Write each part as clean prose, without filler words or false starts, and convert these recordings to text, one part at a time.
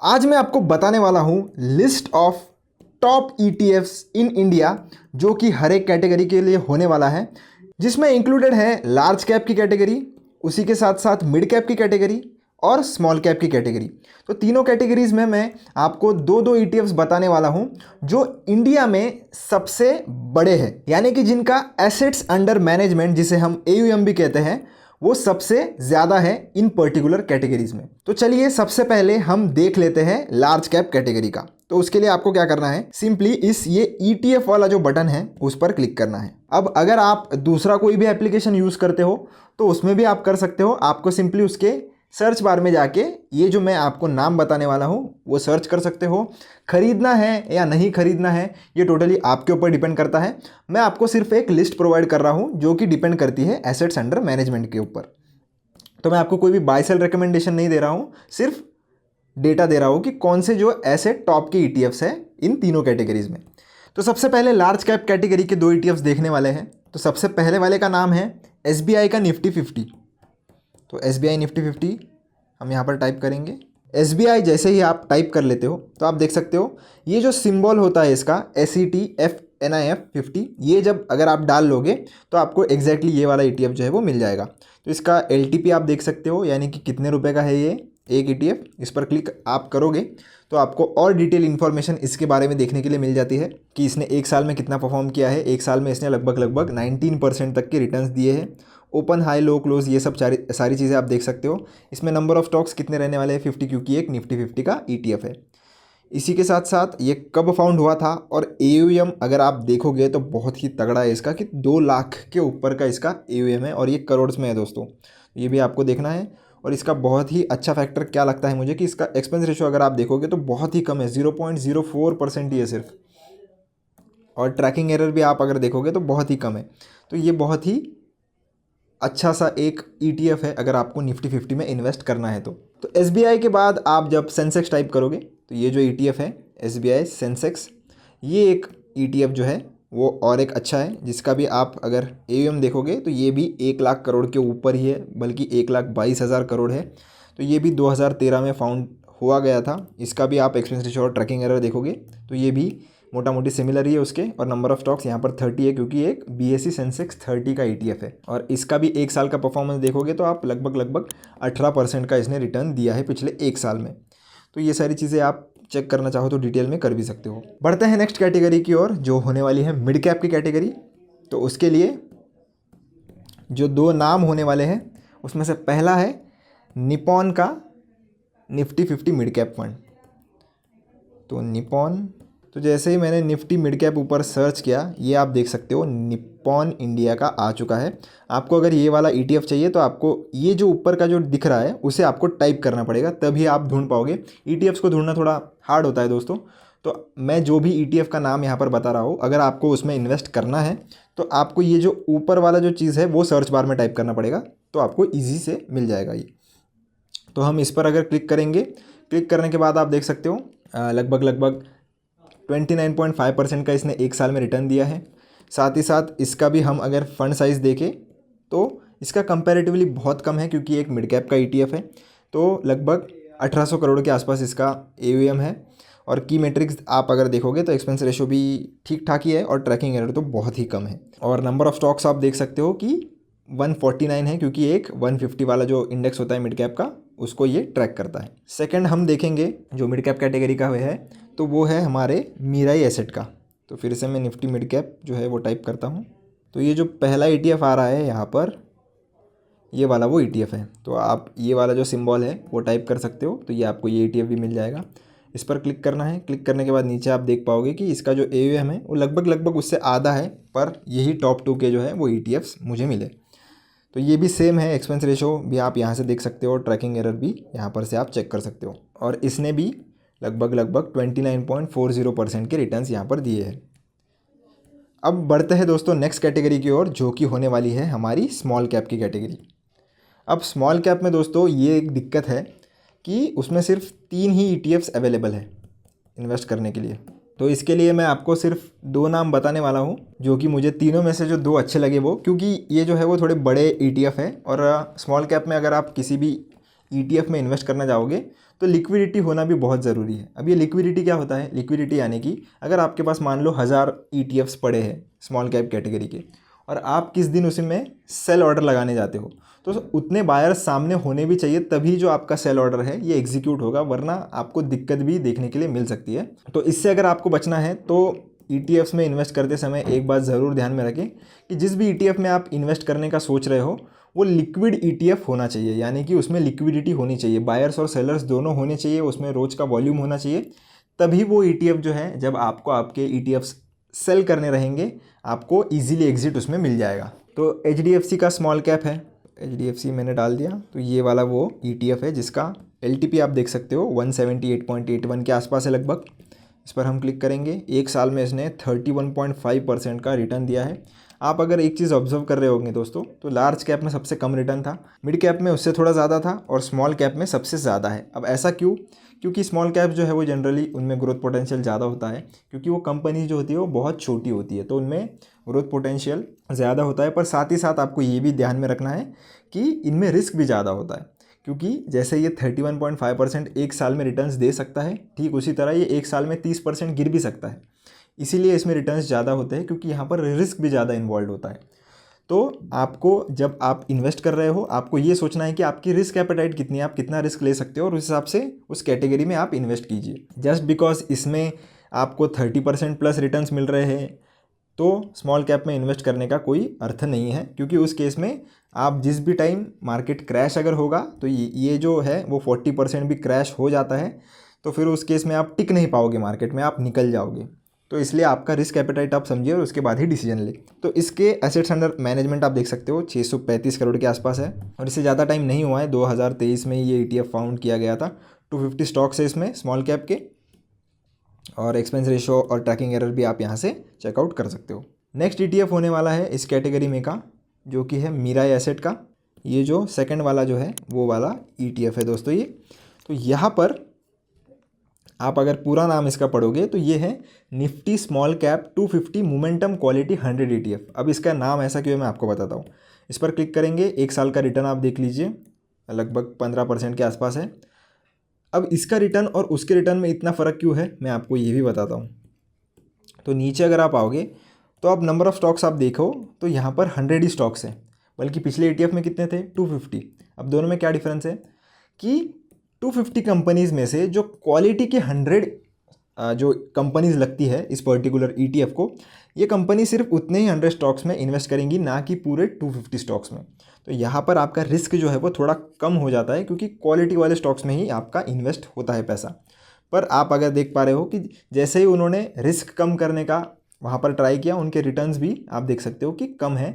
आज मैं आपको बताने वाला हूँ list of top ETFs in India जो कि हर एक कैटेगरी के लिए होने वाला है, जिसमें इंक्लूडेड है लार्ज कैप की कैटेगरी, उसी के साथ साथ मिड कैप की कैटेगरी और स्मॉल कैप की कैटेगरी। तो तीनों कैटेगरीज में मैं आपको दो दो ETFs बताने वाला हूं जो इंडिया में सबसे बड़े हैं, यानी कि जिनका एसेट्स अंडर मैनेजमेंट, जिसे हम AUM भी कहते हैं, वो सबसे ज़्यादा है इन पर्टिकुलर कैटेगरीज में। तो चलिए सबसे पहले हम देख लेते हैं लार्ज कैप कैटेगरी का। तो उसके लिए आपको क्या करना है, सिंपली इस ये ETF वाला जो बटन है उस पर क्लिक करना है। अब अगर आप दूसरा कोई भी एप्लीकेशन यूज़ करते हो तो उसमें भी आप कर सकते हो। आपको सिंपली उसके सर्च बार में जाके ये जो मैं आपको नाम बताने वाला हूँ वो सर्च कर सकते हो। खरीदना है या नहीं खरीदना है ये टोटली आपके ऊपर डिपेंड करता है। मैं आपको सिर्फ एक लिस्ट प्रोवाइड कर रहा हूँ जो कि डिपेंड करती है एसेट्स अंडर मैनेजमेंट के ऊपर। तो मैं आपको कोई भी बाय सेल रिकमेंडेशन नहीं दे रहा हूँ, सिर्फ डेटा दे रहा हूँ कि कौन से जो एसेट टॉप के ETFs है इन तीनों कैटेगरीज में। तो सबसे पहले लार्ज कैप कैटेगरी के दो ETFs देखने वाले हैं। तो सबसे पहले वाले का नाम है SBI का निफ्टी 50। तो SBI निफ्टी 50 हम यहाँ पर टाइप करेंगे। SBI जैसे ही आप टाइप कर लेते हो तो आप देख सकते हो ये जो सिंबल होता है इसका SETFNIF 50, ये जब अगर आप डाल लोगे तो आपको एग्जैक्टली ये वाला ETF जो है वो मिल जाएगा। तो इसका LTP आप देख सकते हो, यानी कि कितने रुपए का है ये एक ETF। इस पर क्लिक आप करोगे तो आपको और डिटेल इन्फॉर्मेशन इसके बारे में देखने के लिए मिल जाती है कि इसने एक साल में कितना परफॉर्म किया है। एक साल में इसने लगभग 19% तक के रिटर्न्स दिए हैं। ओपन, हाई, लो, क्लोज, ये सब सारी चीज़ें आप देख सकते हो। इसमें नंबर ऑफ स्टॉक्स कितने रहने वाले हैं 50, क्योंकि एक निफ्टी 50 का ETF है। इसी के साथ साथ ये कब फाउंड हुआ था और AUM अगर आप देखोगे तो बहुत ही तगड़ा है इसका, कि 2 लाख के ऊपर का इसका AUM है और ये करोड़ में है दोस्तों। ये भी आपको देखना है। और इसका बहुत ही अच्छा फैक्टर क्या लगता है मुझे कि इसका एक्सपेंस रेशो अगर आप देखोगे तो बहुत ही कम है, 0.04% ही है सिर्फ। और ट्रैकिंग एरर भी आप अगर देखोगे तो बहुत ही कम है। तो ये बहुत ही अच्छा सा एक ETF है अगर आपको निफ्टी 50 में इन्वेस्ट करना है तो SBI के बाद आप जब सेंसेक्स टाइप करोगे तो ये जो ETF है SBI सेंसेक्स, ये एक ETF जो है वो और एक अच्छा है, जिसका भी आप अगर AUM देखोगे तो ये भी 1 लाख करोड़ के ऊपर ही है, बल्कि 1,22,000 करोड़ है। तो ये भी 2013 में फाउंड हुआ गया था। इसका भी आप एक्सपेंस रेशियो और ट्रैकिंग एरर देखोगे तो ये भी मोटा मोटी सिमिलर ही है उसके। और नंबर ऑफ स्टॉक्स यहाँ पर 30 है, क्योंकि एक BSE सेंसेक्स 30 का ETF है। और इसका भी एक साल का परफॉर्मेंस देखोगे तो आप लगभग 18% का इसने रिटर्न दिया है पिछले एक साल में। तो ये सारी चीज़ें आप चेक करना चाहो तो डिटेल में कर भी सकते हो। बढ़ते हैं नेक्स्ट कैटेगरी की ओर जो होने वाली है मिड कैप की कैटेगरी। तो उसके लिए जो दो नाम होने वाले हैं उसमें से पहला है निपॉन का निफ्टी 50 मिड कैप फंड। तो निपॉन, तो जैसे ही मैंने निफ्टी मिड कैप ऊपर सर्च किया, ये आप देख सकते हो निपॉन इंडिया का आ चुका है। आपको अगर ये वाला ETF चाहिए तो आपको ये जो ऊपर का जो दिख रहा है उसे आपको टाइप करना पड़ेगा, तभी आप ढूंढ पाओगे। ETFs को ढूंढना थोड़ा हार्ड होता है दोस्तों। तो मैं जो भी ETF का नाम यहाँ पर बता रहा हूँ, अगर आपको उसमें इन्वेस्ट करना है तो आपको ये जो ऊपर वाला जो चीज़ है वो सर्च बार में टाइप करना पड़ेगा, तो आपको ईजी से मिल जाएगा ये। तो हम इस पर अगर क्लिक करेंगे, क्लिक करने के बाद आप देख सकते हो लगभग 29.5% का इसने एक साल में रिटर्न दिया है। साथ ही साथ इसका भी हम अगर फंड साइज़ देखें तो इसका कंपैरेटिवली बहुत कम है, क्योंकि एक मिड कैप का ETF है। तो लगभग 1800 करोड़ के आसपास इसका AUM है। और की मेट्रिक्स आप अगर देखोगे तो एक्सपेंस रेशो भी ठीक ठाक ही है और ट्रैकिंग एरर तो बहुत ही कम है। और नंबर ऑफ स्टॉक्स आप देख सकते हो कि 149 है, क्योंकि एक 150 वाला जो इंडेक्स होता है मिड कैप का उसको ये ट्रैक करता है। सेकंड हम देखेंगे जो मिड कैप कैटेगरी का है तो वो है हमारे मीराई एसेट का। तो फिर से मैं निफ्टी मिड कैप जो है वो टाइप करता हूँ। तो ये जो पहला ETF आ रहा है यहाँ पर, ये वाला वो ETF है। तो आप ये वाला जो सिंबल है वो टाइप कर सकते हो, तो ये आपको ये ETF भी मिल जाएगा। इस पर क्लिक करना है। क्लिक करने के बाद नीचे आप देख पाओगे कि इसका जो AUM है वो लगभग उससे आधा है, पर यही टॉप 2 के जो है वो ETFs मुझे मिले। तो ये भी सेम है, एक्सपेंस रेशो भी आप यहाँ से देख सकते हो, ट्रैकिंग एरर भी यहाँ पर से आप चेक कर सकते हो। और इसने भी लगभग 29.40% के रिटर्न्स यहाँ पर दिए हैं। अब बढ़ते हैं दोस्तों नेक्स्ट कैटेगरी की ओर जो कि होने वाली है हमारी स्मॉल कैप की कैटेगरी। अब स्मॉल कैप में दोस्तों ये एक दिक्कत है कि उसमें सिर्फ 3 ही ETFs अवेलेबल है इन्वेस्ट करने के लिए। तो इसके लिए मैं आपको सिर्फ 2 नाम बताने वाला हूँ, जो कि मुझे तीनों में से जो 2 अच्छे लगे वो, क्योंकि ये जो है वो थोड़े बड़े ETF है। और स्मॉल कैप में अगर आप किसी भी ETF में इन्वेस्ट करना चाहोगे तो लिक्विडिटी होना भी बहुत ज़रूरी है। अब ये लिक्विडिटी क्या होता है? लिक्विडिटी यानी कि अगर आपके पास मान लो 1000 ETFs पड़े हैं स्मॉल कैप कैटेगरी के, और आप किस दिन उसमें सेल ऑर्डर लगाने जाते हो, तो उतने बायर्स सामने होने भी चाहिए, तभी जो आपका सेल ऑर्डर है ये एग्जीक्यूट होगा, वरना आपको दिक्कत भी देखने के लिए मिल सकती है। तो इससे अगर आपको बचना है तो ETFs में इन्वेस्ट करते समय एक बात ज़रूर ध्यान में रखें कि जिस भी ETF में आप इन्वेस्ट करने का सोच रहे हो वो लिक्विड ETF होना चाहिए, यानी कि उसमें लिक्विडिटी होनी चाहिए, बायर्स और सेलर्स दोनों होने चाहिए, उसमें रोज़ का वॉल्यूम होना चाहिए, तभी वो ETF जो है जब आपको आपके ETFs सेल करने रहेंगे आपको ईजिली एग्जिट उसमें मिल जाएगा। तो HDFC का स्मॉल कैप है, HDFC मैंने डाल दिया, तो ये वाला वो ETF है जिसका LTP आप देख सकते हो 178.81 के आसपास है लगभग। इस पर हम क्लिक करेंगे। एक साल में इसने 31.5% का रिटर्न दिया है। आप अगर एक चीज़ ऑब्जर्व कर रहे होंगे दोस्तों, तो लार्ज कैप में सबसे कम रिटर्न था, मिड कैप में उससे थोड़ा ज़्यादा था, और स्मॉल कैप में सबसे ज़्यादा है। अब ऐसा क्यों? क्योंकि स्मॉल कैप जो है वो जनरली उनमें ग्रोथ पोटेंशियल ज़्यादा होता है, क्योंकि वो कंपनी जो होती है वो बहुत छोटी होती है, तो उनमें ग्रोथ पोटेंशियल ज़्यादा होता है। पर साथ ही साथ आपको ये भी ध्यान में रखना है कि इनमें रिस्क भी ज़्यादा होता है, क्योंकि जैसे ये 31.5% एक साल में रिटर्न्स दे सकता है, ठीक उसी तरह ये एक साल में 30% गिर भी सकता है। इसीलिए इसमें रिटर्न्स ज़्यादा होते हैं, क्योंकि यहाँ पर रिस्क भी ज़्यादा इन्वॉल्व होता है। तो आपको जब आप इन्वेस्ट कर रहे हो आपको ये सोचना है कि आपकी रिस्क एपेटाइट कितनी है, आप कितना रिस्क ले सकते हो, और उस हिसाब से उस कैटेगरी में आप इन्वेस्ट कीजिए। जस्ट बिकॉज इसमें आपको 30% प्लस रिटर्न्स मिल रहे हैं तो स्मॉल कैप में इन्वेस्ट करने का कोई अर्थ नहीं है, क्योंकि उस केस में आप जिस भी टाइम मार्केट क्रैश अगर होगा तो ये जो है वो 40% भी क्रैश हो जाता है, तो फिर उस केस में आप टिक नहीं पाओगे मार्केट में, आप निकल जाओगे। तो इसलिए आपका रिस्क एपेटाइट आप समझिए और उसके बाद ही डिसीजन ले। तो इसके एसेट्स अंडर मैनेजमेंट आप देख सकते हो 635 करोड़ के आसपास है, और इससे ज़्यादा टाइम नहीं हुआ है, 2023 में ये ETF फाउंड किया गया था। 250 स्टॉक्स है इसमें स्मॉल कैप के, और एक्सपेंस रेशो और ट्रैकिंग एरर भी आप यहाँ से चेकआउट कर सकते हो। नेक्स्ट ETF होने वाला है इस कैटेगरी में का, जो कि है मीराई एसेट का। ये जो सेकंड वाला जो है वो वाला ETF है दोस्तों ये। तो यहाँ पर आप अगर पूरा नाम इसका पढ़ोगे तो ये है Nifty small cap 250 momentum quality 100 ETF। अब इसका नाम ऐसा क्यों है मैं आपको बताता हूँ। इस पर क्लिक करेंगे, एक साल का रिटर्न आप देख लीजिए, लगभग 15% के आसपास है। अब इसका रिटर्न और उसके रिटर्न में इतना फ़र्क क्यों है मैं आपको ये भी बताता हूँ। तो नीचे अगर आप आओगे तो अब नंबर ऑफ़ स्टॉक्स आप देखो तो यहाँ पर 100 ही स्टॉक्स हैं, बल्कि पिछले ETF में कितने थे 250। अब दोनों में क्या डिफरेंस है कि 250 कंपनीज़ में से जो क्वालिटी के 100 जो कंपनीज़ लगती है इस पर्टिकुलर ETF को, ये कंपनी सिर्फ उतने ही 100 स्टॉक्स में इन्वेस्ट करेंगी, ना कि पूरे 250 स्टॉक्स में। तो यहाँ पर आपका रिस्क जो है वो थोड़ा कम हो जाता है, क्योंकि क्वालिटी वाले स्टॉक्स में ही आपका इन्वेस्ट होता है पैसा। पर आप अगर देख पा रहे हो कि जैसे ही उन्होंने रिस्क कम करने का वहाँ पर ट्राई किया, उनके रिटर्न्स भी आप देख सकते हो कि कम है।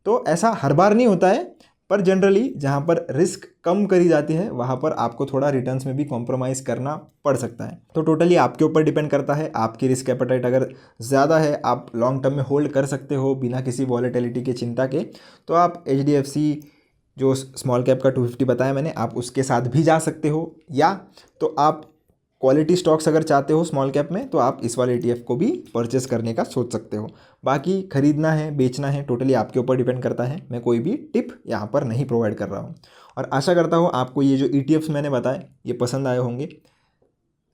तो ऐसा हर बार नहीं होता है, पर जनरली जहाँ पर रिस्क कम करी जाती है वहाँ पर आपको थोड़ा रिटर्न्स में भी कॉम्प्रोमाइज़ करना पड़ सकता है। तो टोटली आपके ऊपर डिपेंड करता है, आपकी रिस्क एपेटाइट अगर ज़्यादा है आप लॉन्ग टर्म में होल्ड कर सकते हो बिना किसी वॉलेटिलिटी के चिंता के, तो आप HDFC जो स्मॉल कैप का 250 बताया मैंने, आप उसके साथ भी जा सकते हो, या तो आप क्वालिटी स्टॉक्स अगर चाहते हो स्मॉल कैप में तो आप इस वाले ETF को भी परचेस करने का सोच सकते हो। बाकी खरीदना है बेचना है टोटली आपके ऊपर डिपेंड करता है, मैं कोई भी टिप यहाँ पर नहीं प्रोवाइड कर रहा हूँ। और आशा करता हूँ आपको ये जो ETFs मैंने बताए ये पसंद आए होंगे।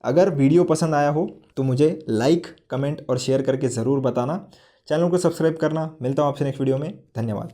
अगर वीडियो पसंद आया हो तो मुझे लाइक कमेंट और शेयर करके ज़रूर बताना, चैनल को सब्सक्राइब करना। मिलता हूँ आपसे नेक्स्ट वीडियो में, धन्यवाद।